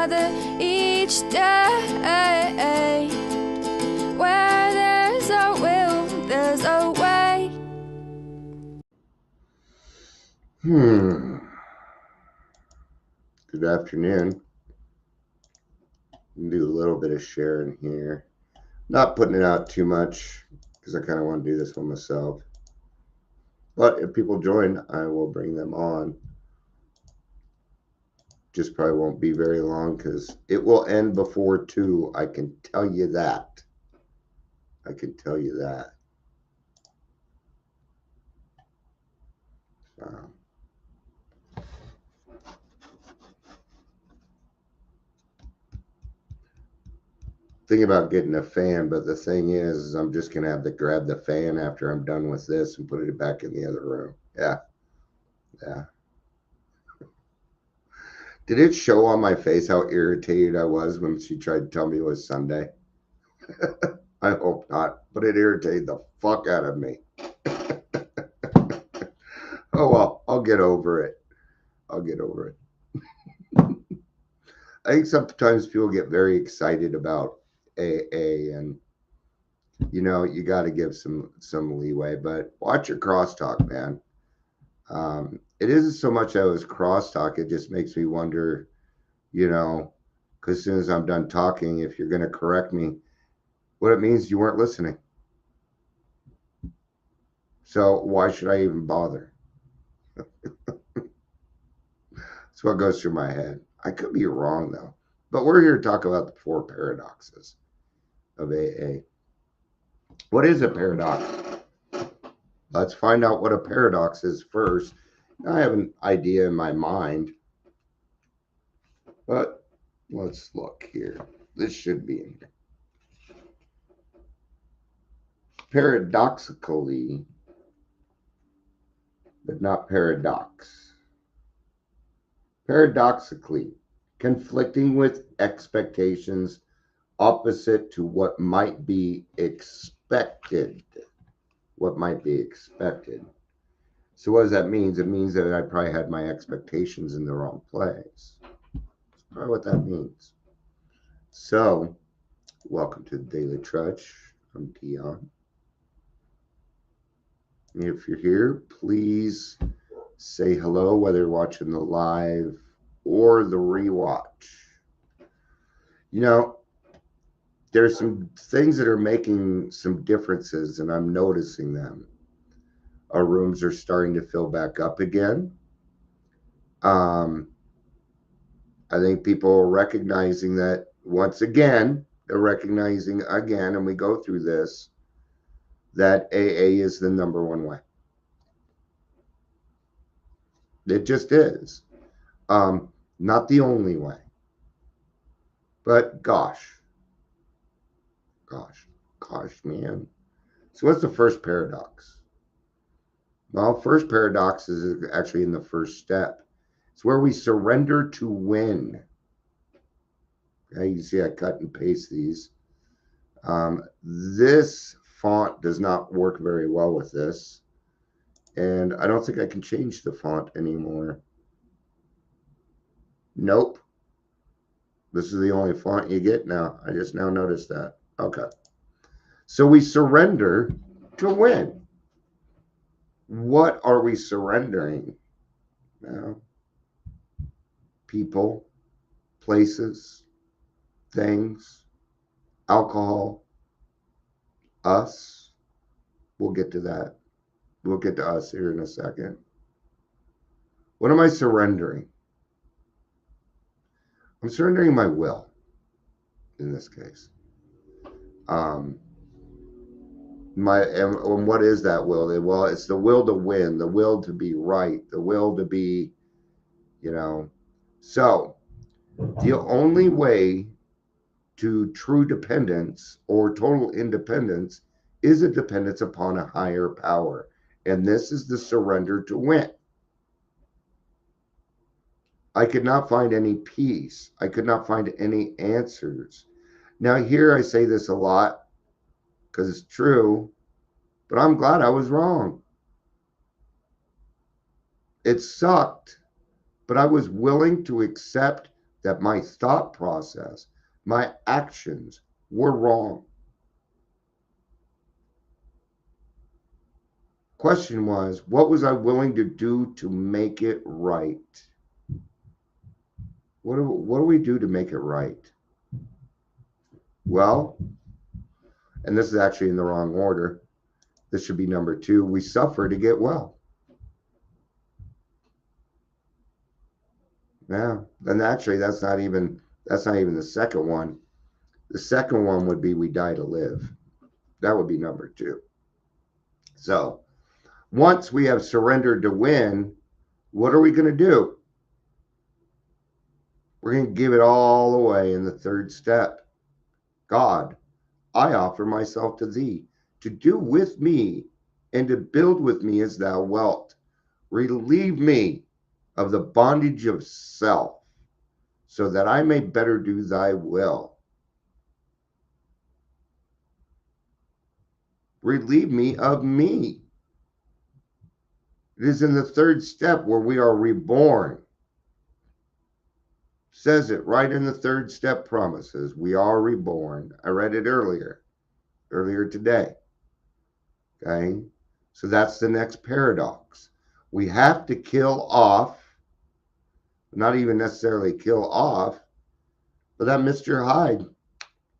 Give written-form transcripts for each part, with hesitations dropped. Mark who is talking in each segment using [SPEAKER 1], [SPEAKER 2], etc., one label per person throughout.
[SPEAKER 1] together each day. Where there's a will, there's a way.
[SPEAKER 2] Good afternoon. Do a little bit of sharing here. Not putting it out too much because I kind of want to do this one myself. But if people join, I will bring them on. Just probably won't be very long because it will end before 2. I can tell you that. I can tell you that. Thinking about getting a fan, but the thing is I'm just going to have to grab the fan after I'm done with this and put it back in the other room. Yeah. Did it show on my face how irritated I was when she tried to tell me it was Sunday? I hope not, but it irritated the fuck out of me. Oh well, I'll get over it. I think sometimes people get very excited about AA, and you got to give some leeway, but watch your crosstalk, man. It isn't so much that it was crosstalk, it just makes me wonder, because as soon as I'm done talking, if you're going to correct me, what it means you weren't listening. So why should I even bother? That's what goes through my head. I could be wrong, though. But we're here to talk about the 4 paradoxes of AA. What is a paradox? Let's find out what a paradox is first. I have an idea in my mind, but let's look here. This should be in here. Paradoxically, but not paradox. Paradoxically, conflicting with expectations, opposite to what might be expected. What might be expected. So what does that mean? It means that I probably had my expectations in the wrong place. That's probably what that means. So, welcome to the Daily Trudge. I'm Dion. If you're here, please say hello, whether you're watching the live or the rewatch. There's some things that are making some differences, and I'm noticing them. Our rooms are starting to fill back up again. I think people are recognizing that once again, they're recognizing again, and we go through this, that AA is the number one way. It just is. Not the only way. But gosh, man. So what's the first paradox? Well, first paradox is actually in the first step. It's where we surrender to win. Okay, you see I cut and paste these. This font does not work very well with this. And I don't think I can change the font anymore. Nope. This is the only font you get now. I just now noticed that. Okay. So we surrender to win. What are we surrendering? Well, people, places, things, alcohol, us. We'll get to that. We'll get to us here in a second. What am I surrendering? I'm surrendering my will in this case. And what is that will? Well, it's the will to win, the will to be right, the will to be, So the only way to true dependence or total independence is a dependence upon a higher power. And this is the surrender to win. I could not find any peace. I could not find any answers. Now, here I say this a lot because it's true, but I'm glad I was wrong. It sucked, but I was willing to accept that my thought process, my actions were wrong. Question was, what was I willing to do to make it right? What do we do to make it right? Well, and this is actually in the wrong order. This should be number 2. We suffer to get well. Yeah, and actually that's not even the second one. The second one would be we die to live. That would be number 2. So once we have surrendered to win, what are we going to do? We're going to give it all away in the third step. God, I offer myself to thee, to do with me and to build with me as thou wilt. Relieve me of the bondage of self, so that I may better do thy will. Relieve me of me. It is in the third step where we are reborn. Says it right in the third step promises. We are reborn. I read it earlier today. Okay. So that's the next paradox. We have to kill off, not even necessarily kill off, but that Mr. Hyde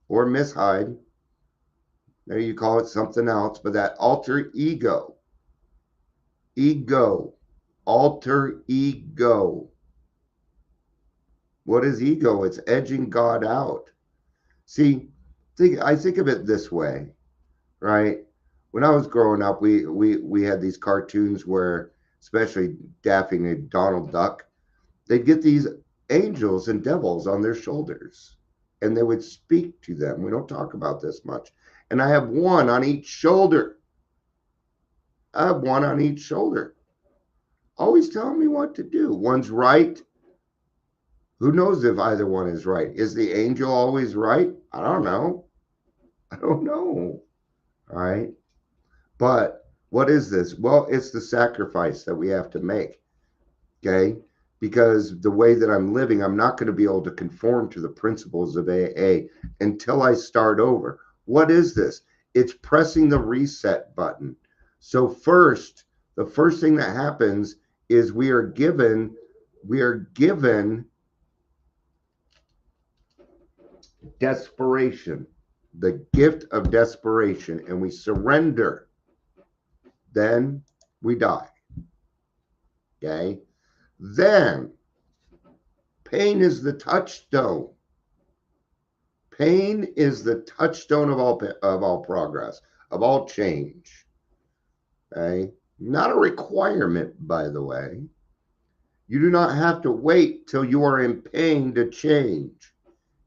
[SPEAKER 2] or Miss Hyde, maybe you call it something else, but that alter ego, alter ego. What is ego? It's edging God out. See, I think of it this way, right? When I was growing up, we had these cartoons where, especially Daffy and Donald Duck, they'd get these angels and devils on their shoulders, and they would speak to them. We don't talk about this much. And I have one on each shoulder. Always telling me what to do. One's right. Who knows if either one is right? Is the angel always right? I don't know. All right. But what is this? Well, it's the sacrifice that we have to make. Okay. Because the way that I'm living, I'm not going to be able to conform to the principles of AA until I start over. What is this? It's pressing the reset button. So the first thing that happens is we are given desperation, the gift of desperation, and we surrender. Then we die. Okay. Then pain is the touchstone. Pain is the touchstone of all progress, of all change. Okay. Not a requirement, by the way. You do not have to wait till you are in pain to change.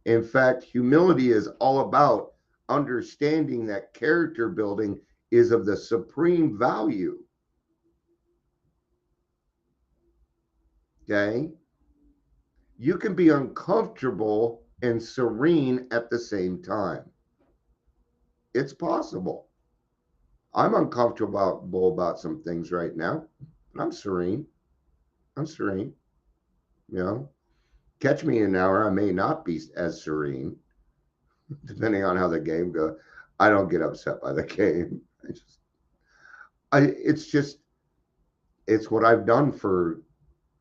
[SPEAKER 2] In fact, humility is all about understanding that character building is of the supreme value. Okay? You can be uncomfortable and serene at the same time. It's possible. I'm uncomfortable about some things right now, but I'm serene. You know, catch me in an hour, I may not be as serene, depending on how the game goes. I don't get upset by the game. It's what I've done for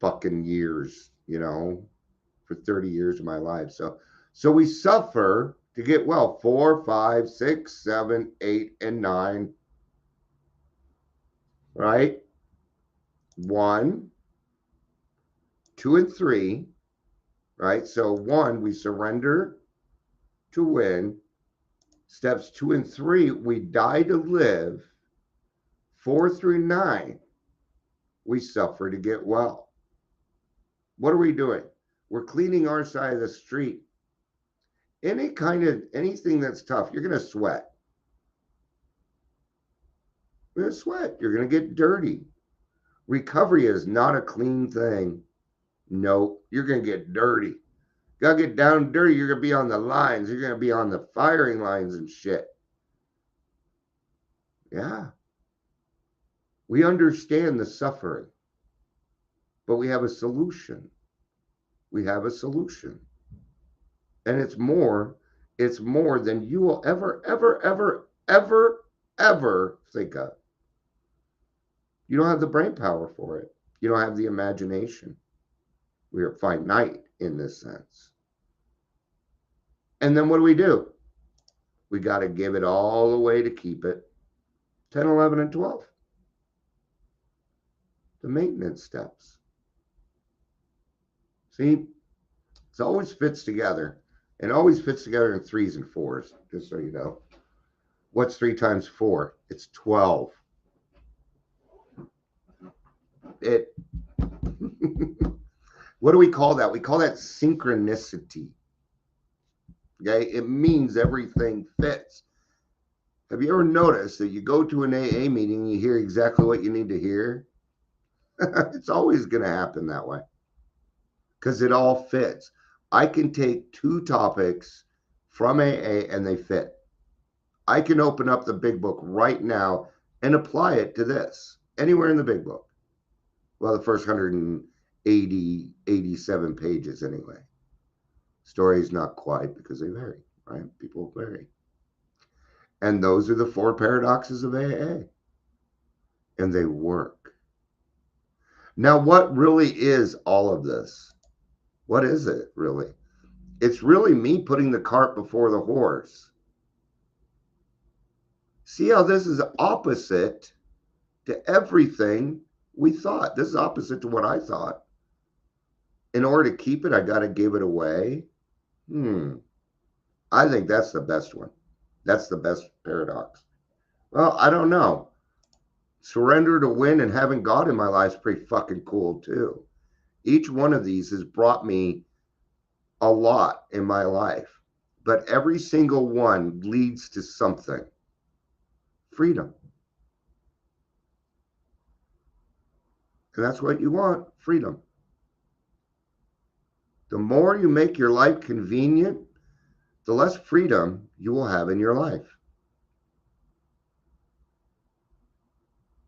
[SPEAKER 2] fucking years, for 30 years of my life. So we suffer to get well. 4, 5, 6, 7, 8, and 9. Right? 1, 2, and 3. Right? So 1, we surrender to win. Steps 2 and 3, we die to live. 4 through 9, we suffer to get well. What are we doing? We're cleaning our side of the street. Anything that's tough, you're going to sweat. You're going to sweat. You're going to get dirty. Recovery is not a clean thing. No, you're going to get dirty. You got to get down dirty. You're going to be on the lines. You're going to be on the firing lines and shit. Yeah. We understand the suffering, but we have a solution. We have a solution. And it's more than you will ever think of. You don't have the brain power for it. You don't have the imagination. We are finite in this sense. And then what do? We got to give it all away to keep it. 10, 11, and 12. The maintenance steps. See, it always fits together. It always fits together in 3s and 4s, just so you know. What's 3 times 4? It's 12. It. What do we call that? We call that synchronicity. Okay, it means everything fits. Have you ever noticed that you go to an AA meeting and you hear exactly what you need to hear? It's always going to happen that way because it all fits. I can take 2 topics from AA and they fit. I can open up the big book right now and apply it to this anywhere in the big book. Well, the first 87 pages anyway. Stories not quite because they vary, right? People vary. And those are the 4 paradoxes of AA. And they work. Now, what really is all of this? What is it really? It's really me putting the cart before the horse. See how this is opposite to everything we thought. This is opposite to what I thought. In order to keep it, I got to give it away. I think that's the best one. That's the best paradox. Well, I don't know. Surrender to win and having God in my life is pretty fucking cool too. Each one of these has brought me a lot in my life, but every single one leads to something. Freedom. And that's what you want, freedom. The more you make your life convenient, the less freedom you will have in your life.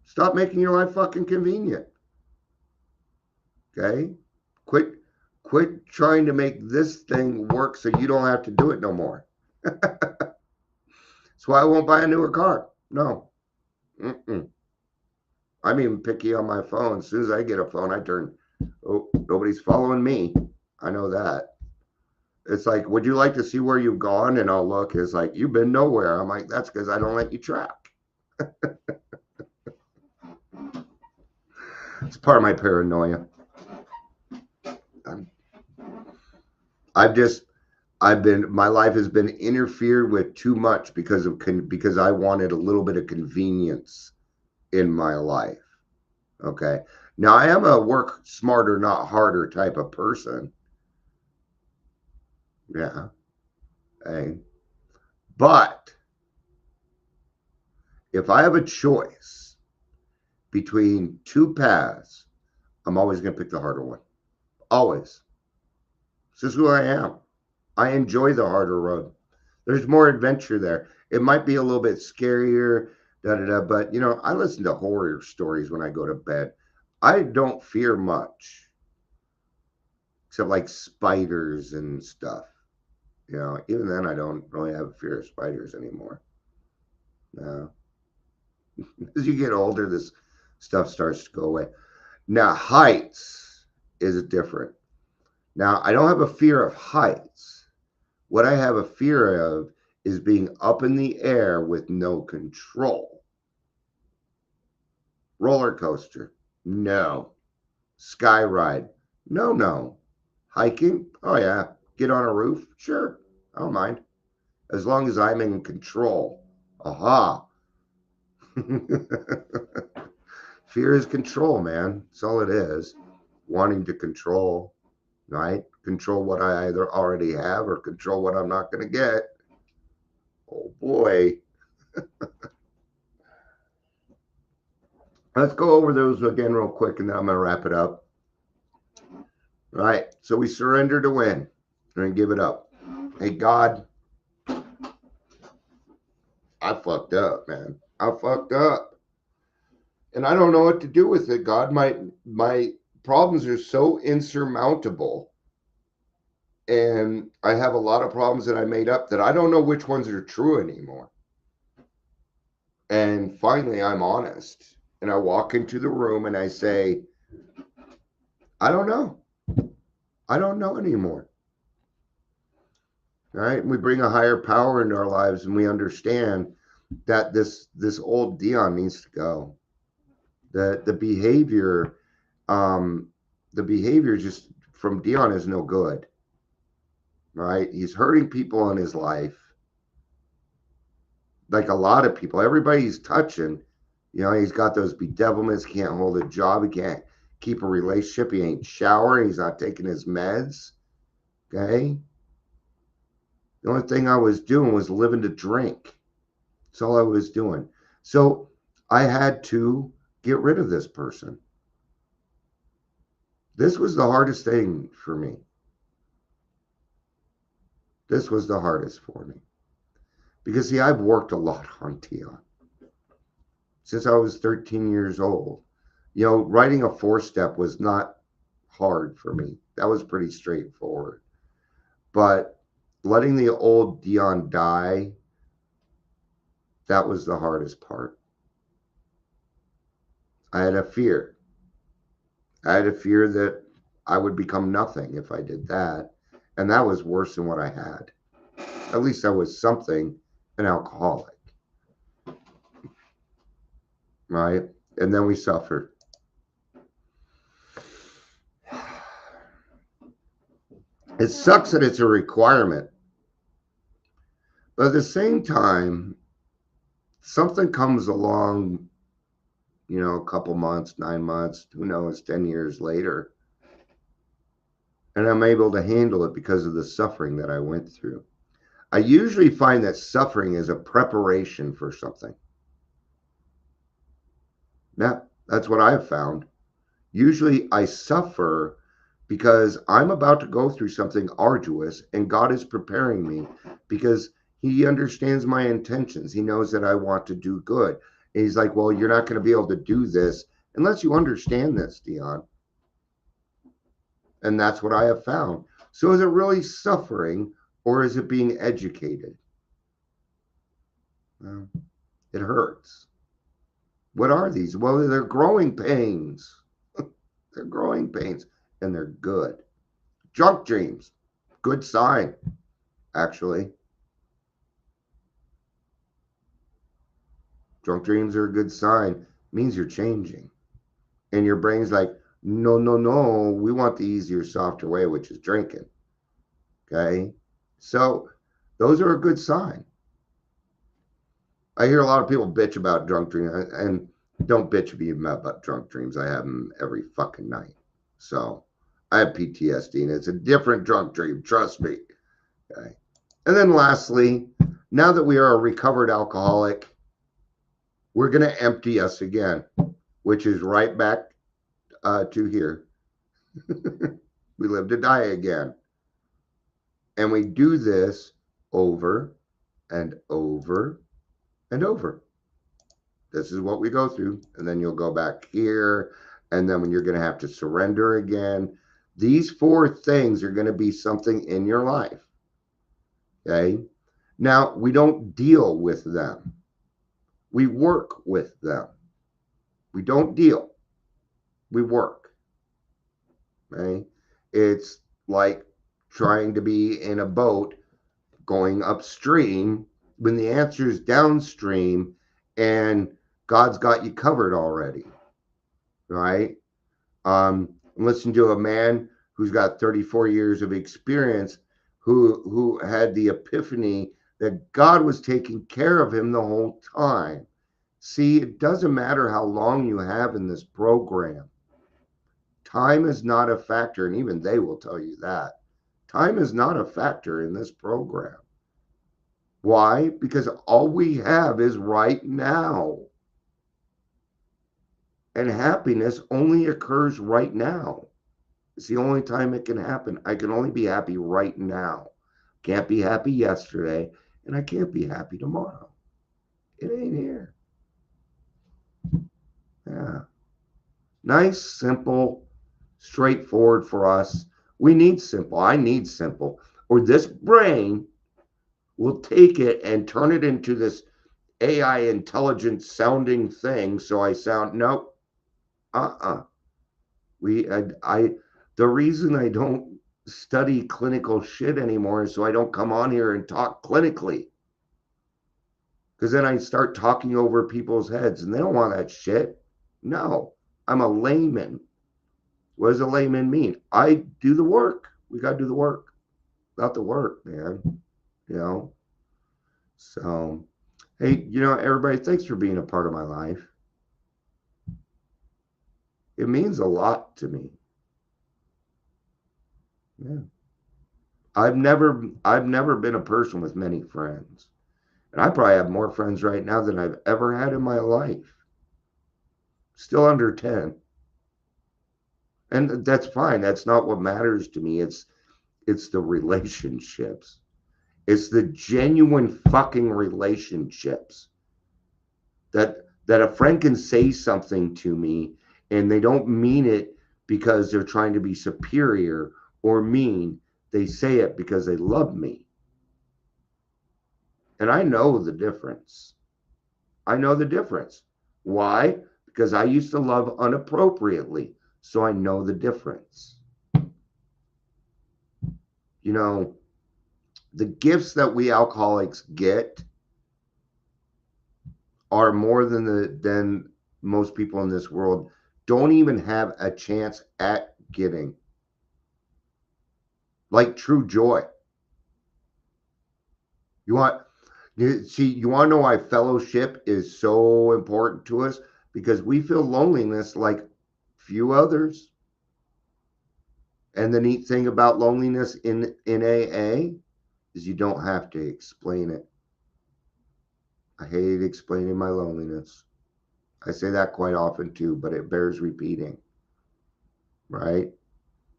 [SPEAKER 2] Stop making your life fucking convenient. Okay? Quit trying to make this thing work so you don't have to do it no more. That's why I won't buy a newer car. No. I'm even picky on my phone. As soon as I get a phone, I turn, oh, nobody's following me. I know that. It's like, would you like to see where you've gone? And I'll look. It's like, you've been nowhere. I'm like, that's because I don't let you track. It's part of my paranoia. My life has been interfered with too much because I wanted a little bit of convenience in my life. Okay. Now I am a work smarter, not harder type of person. Yeah. Hey. But if I have a choice between 2 paths, I'm always going to pick the harder one. Always. This is who I am. I enjoy the harder road. There's more adventure there. It might be a little bit scarier, but you know, I listen to horror stories when I go to bed. I don't fear much, except like spiders and stuff. You know, even then I don't really have a fear of spiders anymore. No. As you get older, this stuff starts to go away. Now, heights is different. Now, I don't have a fear of heights. What I have a fear of is being up in the air with no control. Roller coaster? No. Sky ride? No. Hiking? Oh, yeah. Get on a roof? Sure. I don't mind. As long as I'm in control. Aha. Fear is control, man. That's all it is. Wanting to control, right? Control what I either already have or control what I'm not going to get. Oh, boy. Let's go over those again real quick, and then I'm going to wrap it up. All right. So we surrender to win and give it up. Hey, God, I fucked up, man. I fucked up. And I don't know what to do with it, God. My problems are so insurmountable And I have a lot of problems that I made up that I don't know which ones are true anymore. And finally, I'm honest. And I walk into the room and I say, I don't know. I don't know anymore. All right. And we bring a higher power into our lives and we understand that this old Dion needs to go. The behavior, the behavior just from Dion is no good. Right? He's hurting people in his life. Like a lot of people, everybody's touching. He's got those bedevilments, can't hold a job, he can't keep a relationship, he ain't showering, he's not taking his meds. Okay. The only thing I was doing was living to drink. That's all I was doing. So I had to get rid of this person. This was the hardest thing for me. This was the hardest for me. Because, see, I've worked a lot on Tia since I was 13 years old. Writing a 4-step was not hard for me. That was pretty straightforward. But letting the old Dion die, that was the hardest part. I had a fear. I had a fear that I would become nothing if I did that. And that was worse than what I had. At least I was something, an alcoholic. Right? And then we suffered. It sucks that it's a requirement. But at the same time, something comes along, a couple months, 9 months, who knows, 10 years later. And I'm able to handle it because of the suffering that I went through. I usually find that suffering is a preparation for something. Yeah, that's what I've found. Usually I suffer because I'm about to go through something arduous and God is preparing me because he understands my intentions. He knows that I want to do good. And he's like, well, you're not going to be able to do this unless you understand this, Dion. And that's what I have found. So is it really suffering or is it being educated? Well, it hurts. What are these? Well, they're growing pains. They're growing pains and they're good. Junk dreams, good sign, actually. Drunk dreams are a good sign. It means you're changing. And your brain's like, no, no, no. We want the easier, softer way, which is drinking. Okay. So those are a good sign. I hear a lot of people bitch about drunk dreams, and don't bitch if you've met about drunk dreams. I have them every fucking night. So I have PTSD, and it's a different drunk dream. Trust me. Okay. And then lastly, now that we are a recovered alcoholic, we're going to empty us again, which is right back to here. We live to die again. And we do this over and over and over. This is what we go through. And then you'll go back here. And then when you're going to have to surrender again, these 4 things are going to be something in your life. Okay. Now, we don't deal with them. We work with them. We don't deal. We work. Okay. It's like trying to be in a boat going upstream when the answer is downstream and God's got you covered already, right? Listen to a man who's got 34 years of experience who had the epiphany that God was taking care of him the whole time. See, it doesn't matter how long you have in this program. Time is not a factor, and even they will tell you that. Time is not a factor in this program. Why? Because all we have is right now. And happiness only occurs right now. It's the only time it can happen. I can only be happy right now. Can't be happy yesterday, and I can't be happy tomorrow. It ain't here. Yeah. Nice, simple, straightforward for us. We need simple. I need simple. Or this brain will take it and turn it into this AI intelligent sounding thing. So I sound, nope, We, the reason I don't study clinical shit anymore is so I don't come on here and talk clinically. Because then I start talking over people's heads and they don't want that shit. No, I'm a layman. What does a layman mean? I do the work. We got to do the work. Not the work, man. You know? So, hey, everybody, thanks for being a part of my life. It means a lot to me. Yeah. I've never been a person with many friends. And I probably have more friends right now than I've ever had in my life. Still under 10. And that's fine. That's not what matters to me. It's the relationships. It's the genuine fucking relationships that a friend can say something to me and they don't mean it because they're trying to be superior or mean. They say it because they love me. And I know the difference. I know the difference. Why? Because I used to love inappropriately. So I know the difference. The gifts that we alcoholics get are more than most people in this world don't even have a chance at getting. Like true joy. You want to know why fellowship is so important to us? Because we feel loneliness like few others. And the neat thing about loneliness in AA is you don't have to explain it. I hate explaining my loneliness. I say that quite often too, but it bears repeating, right?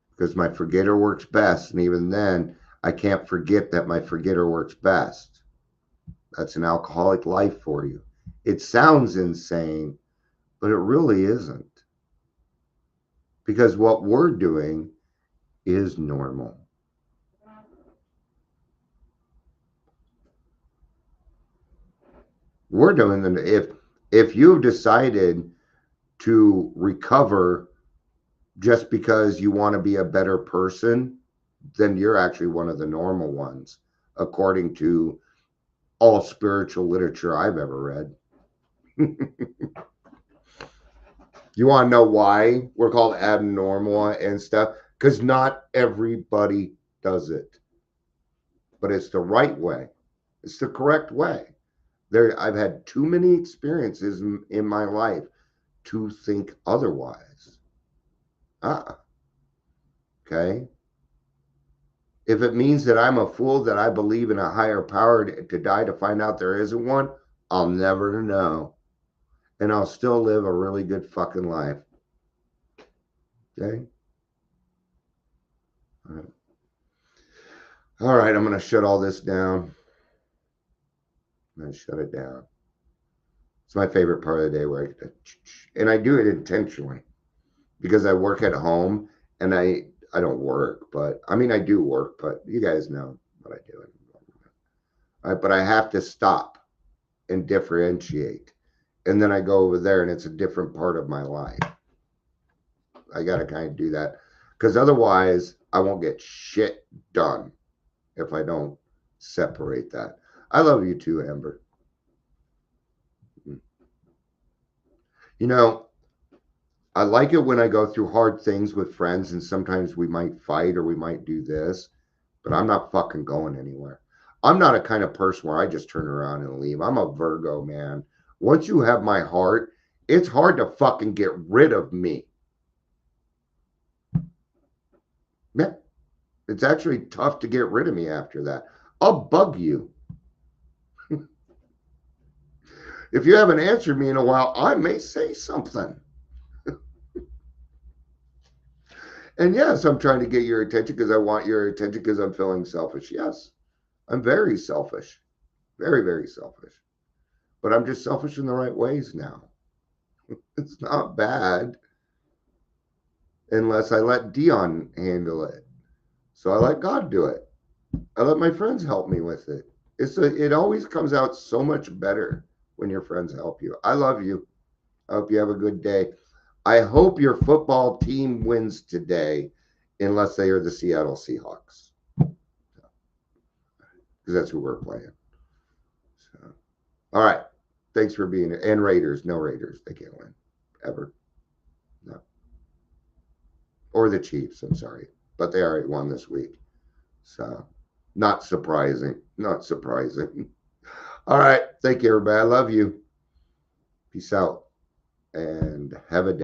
[SPEAKER 2] Because my forgetter works best. And even then, I can't forget that my forgetter works best. That's an alcoholic life for you. It sounds insane, but it really isn't. Because what we're doing is normal. We're doing if you've decided to recover just because you want to be a better person, then you're actually one of the normal ones, according to all spiritual literature I've ever read. You want to know why we're called abnormal and stuff? Because not everybody does it. But it's the right way. It's the correct way. I've had too many experiences in my life to think otherwise. Okay. If it means that I'm a fool, that I believe in a higher power to die to find out there isn't one, I'll never know. And I'll still live a really good fucking life. Okay? All right, I'm going to shut all this down. I'm going to shut it down. It's my favorite part of the day and I do it intentionally because I work at home and I don't work, but I mean, I do work, but you guys know what I do. But I have to stop and differentiate. And then I go over there and it's a different part of my life. I got to kind of do that because otherwise I won't get shit done if I don't separate that. I love you too, Amber. I like it when I go through hard things with friends and sometimes we might fight or we might do this, but I'm not fucking going anywhere. I'm not a kind of person where I just turn around and leave. I'm a Virgo, man. Once you have my heart, it's hard to fucking get rid of me. Yeah. It's actually tough to get rid of me after that. I'll bug you. If you haven't answered me in a while, I may say something. And yes, I'm trying to get your attention because I want your attention because I'm feeling selfish. Yes, I'm very selfish. Very, very selfish. But I'm just selfish in the right ways now. It's not bad. Unless I let Dion handle it. So I let God do it. I let my friends help me with it. It always comes out so much better when your friends help you. I love you. I hope you have a good day. I hope your football team wins today, unless they are the Seattle Seahawks, because that's who we're playing. So, all right. Thanks for being here. And Raiders. No Raiders. They can't win. Ever. No. Or the Chiefs. I'm sorry. But they already won this week. So, not surprising. Not surprising. All right. Thank you, everybody. I love you. Peace out. And have a day.